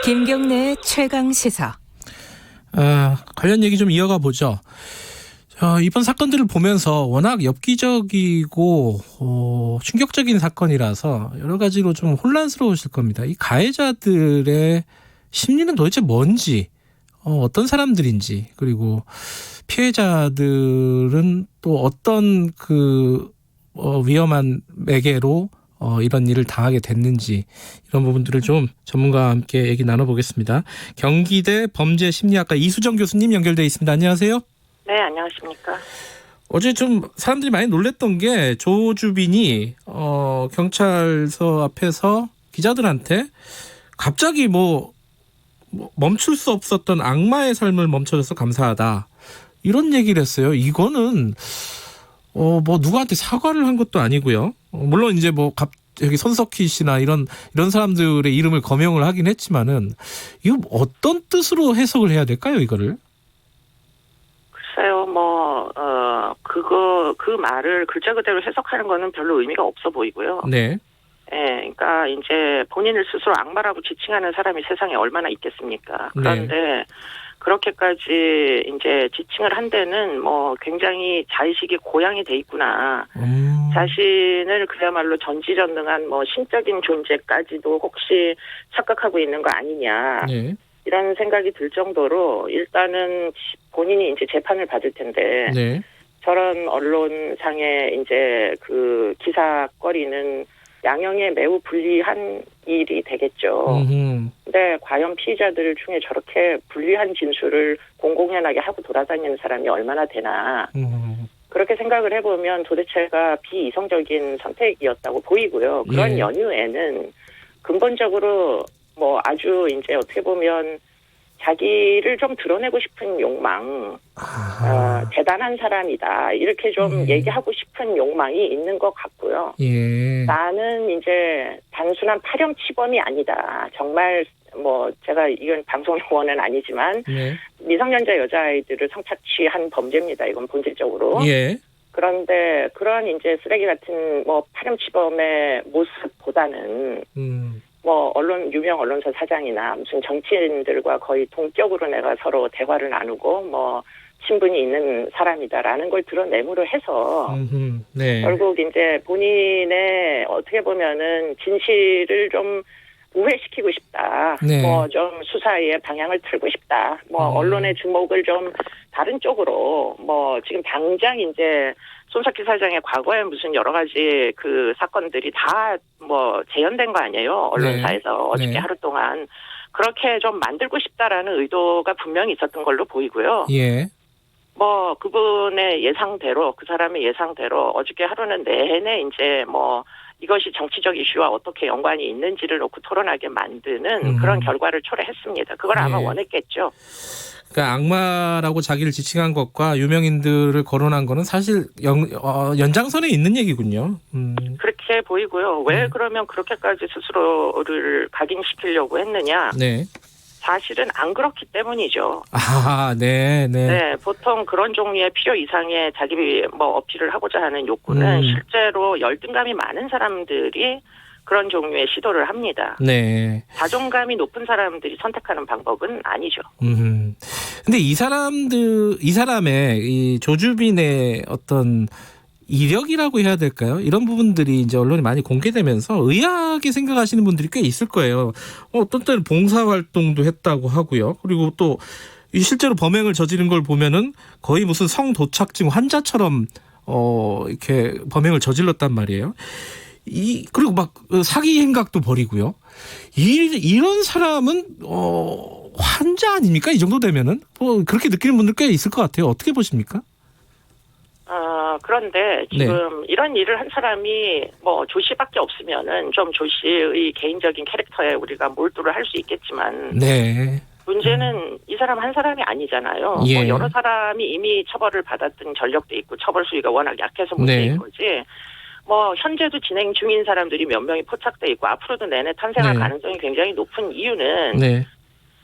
김경래의 최강 시사. 관련 얘기 좀 이어가 보죠. 이번 사건들을 보면서 워낙 엽기적이고 충격적인 사건이라서 여러 가지로 좀 혼란스러우실 겁니다. 이 가해자들의 심리는 도대체 뭔지, 어떤 사람들인지, 그리고 피해자들은 또 어떤 위험한 매개로 이런 일을 당하게 됐는지, 이런 부분들을 좀 전문가와 함께 얘기 나눠보겠습니다. 경기대 범죄심리학과 이수정 교수님 연결돼 있습니다. 안녕하세요. 네, 안녕하십니까. 어제 좀 사람들이 많이 놀랬던 게 조주빈이 경찰서 앞에서 기자들한테 갑자기 멈출 수 없었던 악마의 삶을 멈춰줘서 감사하다, 이런 얘기를 했어요. 이거는 누구한테 사과를 한 것도 아니고요. 물론 이제 여기 손석희 씨나 이런 사람들의 이름을 거명을 하긴 했지만은, 이거 어떤 뜻으로 해석을 해야 될까요, 이거를? 글쎄요, 그 말을 글자 그대로 해석하는 거는 별로 의미가 없어 보이고요. 네. 예, 그러니까 이제 본인을 스스로 악마라고 지칭하는 사람이 세상에 얼마나 있겠습니까? 그런데 네. 그렇게까지 이제 지칭을 한 데는 굉장히 자의식이 고양이 돼 있구나. 자신을 그야말로 전지전능한 신적인 존재까지도 혹시 착각하고 있는 거 아니냐. 네. 이런 생각이 들 정도로, 일단은 본인이 이제 재판을 받을 텐데, 네. 저런 언론상의 이제 그 기사거리는 양형에 매우 불리한 일이 되겠죠. 근데 과연 피의자들 중에 저렇게 불리한 진술을 공공연하게 하고 돌아다니는 사람이 얼마나 되나. 그렇게 생각을 해보면 도대체가 비이성적인 선택이었다고 보이고요. 그런 연유에는 근본적으로 아주 이제 어떻게 보면 자기를 좀 드러내고 싶은 욕망, 대단한 사람이다, 이렇게 좀 얘기하고 싶은 욕망이 있는 것 같고요. 예. 나는 이제 단순한 파렴치범이 아니다. 정말 제가 이건 방송 용어는 아니지만, 네. 미성년자 여자아이들을 성착취한 범죄입니다. 이건 본질적으로. 예. 그런데 그런 이제 쓰레기 같은 파렴치범의 모습보다는 유명 언론사 사장이나 무슨 정치인들과 거의 동격으로 내가 서로 대화를 나누고 친분이 있는 사람이다라는 걸 드러내므로 해서 네. 결국 이제 본인의 어떻게 보면은 진실을 좀 우회시키고 싶다. 네. 좀 수사의 방향을 틀고 싶다. 언론의 주목을 좀 다른 쪽으로, 지금 당장 이제 손석희 사장의 과거에 무슨 여러 가지 그 사건들이 다 재현된 거 아니에요, 언론사에서. 네. 어저께 네. 하루 동안 그렇게 좀 만들고 싶다라는 의도가 분명히 있었던 걸로 보이고요. 예. 그분의 예상대로, 그 사람의 예상대로 어저께 하루는 내내 이제 이것이 정치적 이슈와 어떻게 연관이 있는지를 놓고 토론하게 만드는 그런 결과를 초래했습니다. 그걸 아마 원했겠죠. 그러니까 악마라고 자기를 지칭한 것과 유명인들을 거론한 거는 사실 연장선에 있는 얘기군요. 그렇게 보이고요. 왜 그러면 그렇게까지 스스로를 각인시키려고 했느냐? 네. 사실은 안 그렇기 때문이죠. 네. 네, 보통 그런 종류의 필요 이상의 자기 어필을 하고자 하는 욕구는 실제로 열등감이 많은 사람들이 그런 종류의 시도를 합니다. 네. 자존감이 높은 사람들이 선택하는 방법은 아니죠. 근데 이 사람의 이 조주빈의 어떤 이력이라고 해야 될까요? 이런 부분들이 이제 언론에 많이 공개되면서 의아하게 생각하시는 분들이 꽤 있을 거예요. 어떤 때는 봉사활동도 했다고 하고요. 그리고 또 실제로 범행을 저지른 걸 보면은 거의 무슨 성도착증 환자처럼 이렇게 범행을 저질렀단 말이에요. 그리고 사기 행각도 벌이고요. 이런 사람은 환자 아닙니까? 이 정도 되면은 그렇게 느끼는 분들 꽤 있을 것 같아요. 어떻게 보십니까? 그런데 지금 이런 일을 한 사람이 조 씨밖에 없으면은 좀 조 씨의 개인적인 캐릭터에 우리가 몰두를 할 수 있겠지만, 네. 문제는 이 사람 한 사람이 아니잖아요. 예. 여러 사람이 이미 처벌을 받았던 전력도 있고 처벌 수위가 워낙 약해서 문제인 거지. 현재도 진행 중인 사람들이 몇 명이 포착돼 있고 앞으로도 내내 탄생할 가능성이 굉장히 높은 이유는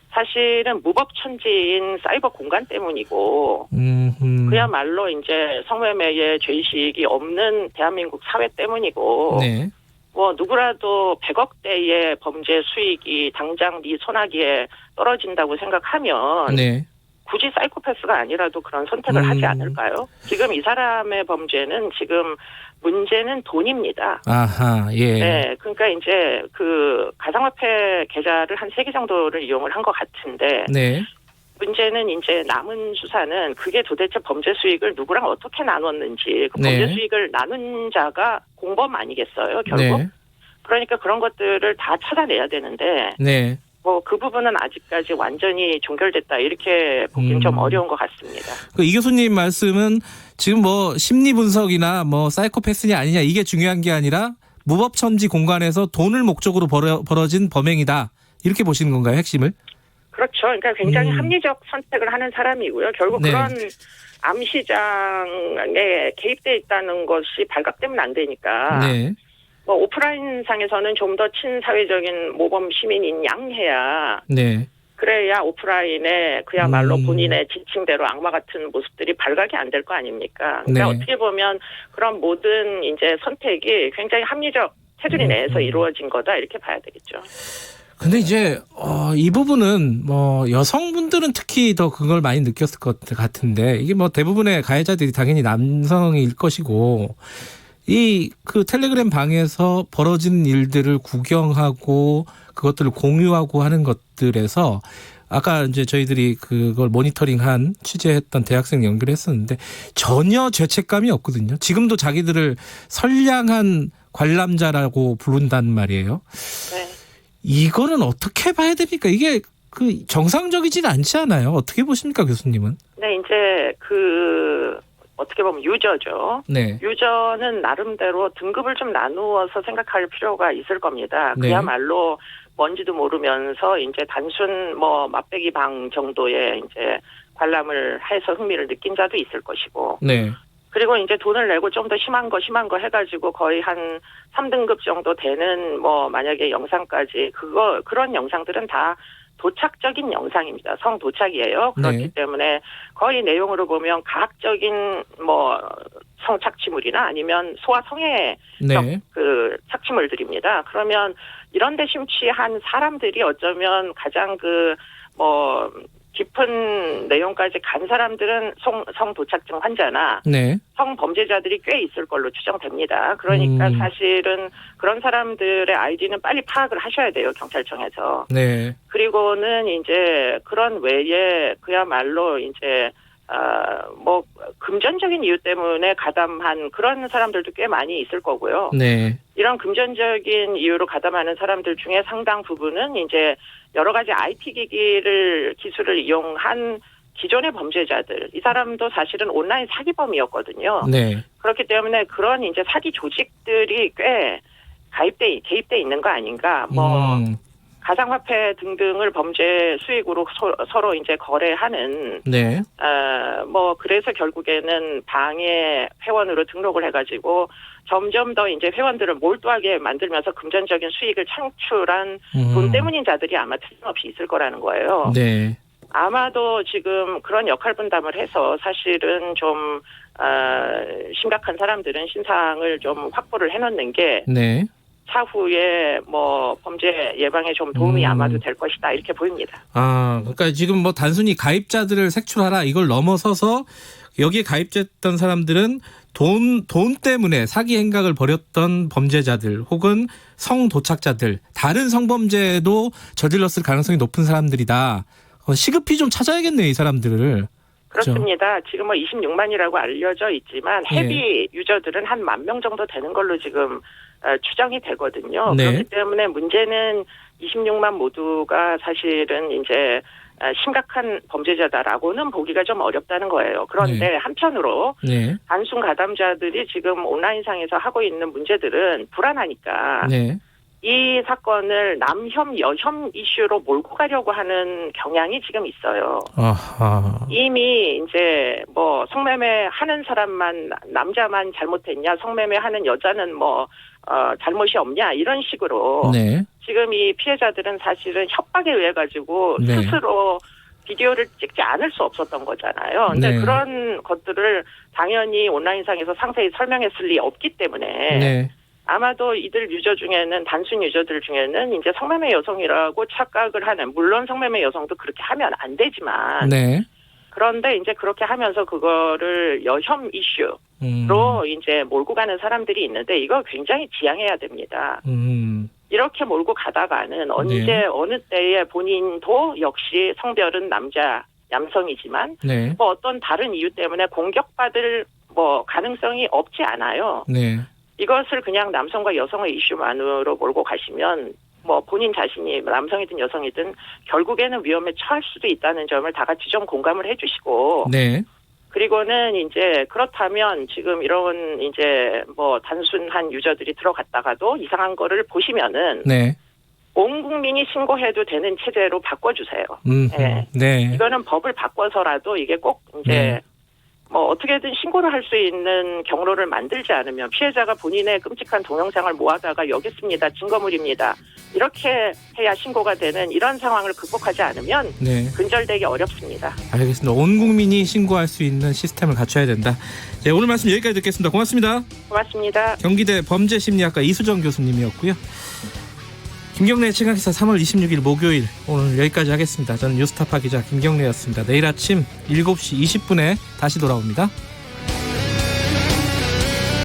사실은 무법천지인 사이버 공간 때문이고, 그야말로 이제 성매매의 죄의식이 없는 대한민국 사회 때문이고, 뭐 누구라도 100억대의 범죄 수익이 당장 네 손아귀에 떨어진다고 생각하면 네. 굳이 사이코패스가 아니라도 그런 선택을 하지 않을까요? 지금 이 사람의 범죄는 지금 문제는 돈입니다. 아하, 예. 네, 그러니까 이제 그 가상화폐 계좌를 한 3개 정도를 이용을 한 것 같은데 네. 문제는 이제 남은 수사는 그게 도대체 범죄 수익을 누구랑 어떻게 나눴는지 그 네. 범죄 수익을 나눈 자가 공범 아니겠어요, 결국? 네. 그러니까 그런 것들을 다 찾아내야 되는데 네. 뭐 그 부분은 아직까지 완전히 종결됐다 이렇게 보기는 좀 어려운 것 같습니다. 이 교수님 말씀은 지금 뭐 심리 분석이나 뭐 사이코패스냐 아니냐 이게 중요한 게 아니라 무법천지 공간에서 돈을 목적으로 벌어진 범행이다. 이렇게 보시는 건가요, 핵심을? 그렇죠. 그러니까 굉장히 합리적 선택을 하는 사람이고요. 결국 네. 그런 암시장에 개입돼 있다는 것이 발각되면 안 되니까 네. 뭐 오프라인 상에서는 좀 더 친사회적인 모범 시민인 양해야 네. 그래야 오프라인에 그야말로 본인의 지침대로 악마 같은 모습들이 발각이 안 될 거 아닙니까? 그러니까 네. 어떻게 보면 그런 모든 이제 선택이 굉장히 합리적 테두리 내에서 이루어진 거다 이렇게 봐야 되겠죠. 근데 이제 이 부분은 뭐 여성분들은 특히 더 그걸 많이 느꼈을 것 같은데 이게 뭐 대부분의 가해자들이 당연히 남성일 것이고 이 그 텔레그램 방에서 벌어진 일들을 구경하고 그것들을 공유하고 하는 것들에서 아까 이제 저희들이 그걸 모니터링한 취재했던 대학생 연결했었는데 전혀 죄책감이 없거든요. 지금도 자기들을 선량한 관람자라고 부른단 말이에요. 네. 이거는 어떻게 봐야 됩니까? 이게 그 정상적이진 않지 않아요? 어떻게 보십니까, 교수님은? 네, 이제 그 어떻게 보면 유저죠. 네. 유저는 나름대로 등급을 좀 나누어서 생각할 필요가 있을 겁니다. 네. 그야말로 뭔지도 모르면서 이제 단순 뭐 맛배기 방 정도의 이제 관람을 해서 흥미를 느낀 자도 있을 것이고. 네. 그리고 이제 돈을 내고 좀 더 심한 거 해가지고 거의 한 3등급 정도 되는 뭐 만약에 영상까지 그런 영상들은 다 도착적인 영상입니다. 성도착이에요. 그렇기 네. 때문에 거의 내용으로 보면 과학적인 뭐 성착취물이나 아니면 소아 성애적 네. 그 착취물들입니다. 그러면 이런 데 심취한 사람들이 어쩌면 가장 그 뭐 깊은 내용까지 간 사람들은 성도착증 환자나 네. 성범죄자들이 꽤 있을 걸로 추정됩니다. 그러니까 사실은 그런 사람들의 아이디는 빨리 파악을 하셔야 돼요, 경찰청에서. 네. 그리고는 이제 그런 외에 그야말로 이제 뭐 금전적인 이유 때문에 가담한 그런 사람들도 꽤 많이 있을 거고요. 네. 이런 금전적인 이유로 가담하는 사람들 중에 상당 부분은 이제 여러 가지 IT 기술을 이용한 기존의 범죄자들, 이 사람도 사실은 온라인 사기범이었거든요. 네. 그렇기 때문에 그런 이제 사기 조직들이 꽤 개입돼 있는 거 아닌가. 뭐 가상화폐 등등을 범죄 수익으로 서로 이제 거래하는. 네. 뭐 그래서 결국에는 방에 회원으로 등록을 해가지고 점점 더 이제 회원들을 몰두하게 만들면서 금전적인 수익을 창출한 돈 때문인 자들이 아마 틀림없이 있을 거라는 거예요. 네. 아마도 지금 그런 역할 분담을 해서 사실은 좀 심각한 사람들은 신상을 좀 확보를 해놓는 게 네. 차후에 뭐 범죄 예방에 좀 도움이 아마도 될 것이다 이렇게 보입니다. 그러니까 지금 뭐 단순히 가입자들을 색출하라 이걸 넘어서서 여기에 가입됐던 사람들은 돈 때문에 사기 행각을 벌였던 범죄자들 혹은 성도착자들, 다른 성범죄도 저질렀을 가능성이 높은 사람들이다. 시급히 좀 찾아야겠네요, 이 사람들을. 그렇습니다. 그렇죠? 지금 뭐 26만이라고 알려져 있지만 헤비 유저들은 한 10,000명 정도 되는 걸로 지금 추정이 되거든요. 네. 그렇기 때문에 문제는 26만 모두가 사실은 이제 심각한 범죄자다라고는 보기가 좀 어렵다는 거예요. 그런데 네. 한편으로 네. 단순 가담자들이 지금 온라인상에서 하고 있는 문제들은 불안하니까 네. 이 사건을 남혐, 여혐 이슈로 몰고 가려고 하는 경향이 지금 있어요. 아하. 이미 이제 뭐 성매매 하는 사람만, 남자만 잘못했냐, 성매매 하는 여자는 뭐 잘못이 없냐 이런 식으로 네. 지금 이 피해자들은 사실은 협박에 의해 가지고 네. 스스로 비디오를 찍지 않을 수 없었던 거잖아요. 근데 네. 그런 것들을 당연히 온라인상에서 상세히 설명했을 리 없기 때문에 네. 아마도 이들 유저 중에는 단순 유저들 중에는 이제 성매매 여성이라고 착각을 하는 물론 성매매 여성도 그렇게 하면 안 되지만 네. 그런데 이제 그렇게 하면서 그거를 여혐 이슈로 이제 몰고 가는 사람들이 있는데 이거 굉장히 지양해야 됩니다. 이렇게 몰고 가다가는 언제 네. 어느 때에 본인도 역시 성별은 남성이지만 네. 뭐 어떤 다른 이유 때문에 공격받을 뭐 가능성이 없지 않아요. 네. 이것을 그냥 남성과 여성의 이슈만으로 몰고 가시면 뭐 본인 자신이 남성이든 여성이든 결국에는 위험에 처할 수도 있다는 점을 다 같이 좀 공감을 해주시고 네. 그리고는 이제 그렇다면 지금 이런 이제 뭐 단순한 유저들이 들어갔다가도 이상한 거를 보시면은 네. 온 국민이 신고해도 되는 체제로 바꿔주세요. 네. 네. 이거는 법을 바꿔서라도 이게 꼭 이제 네. 뭐 어떻게든 신고를 할 수 있는 경로를 만들지 않으면 피해자가 본인의 끔찍한 동영상을 모아다가 여기 있습니다. 증거물입니다. 이렇게 해야 신고가 되는 이런 상황을 극복하지 않으면 네. 근절되기 어렵습니다. 알겠습니다. 온 국민이 신고할 수 있는 시스템을 갖춰야 된다. 네, 오늘 말씀 여기까지 듣겠습니다. 고맙습니다. 고맙습니다. 경기대 범죄심리학과 이수정 교수님이었고요. 김경래 최강시사 3월 26일 목요일 오늘 여기까지 하겠습니다. 저는 뉴스타파 기자 김경래였습니다. 내일 아침 7시 20분에 다시 돌아옵니다.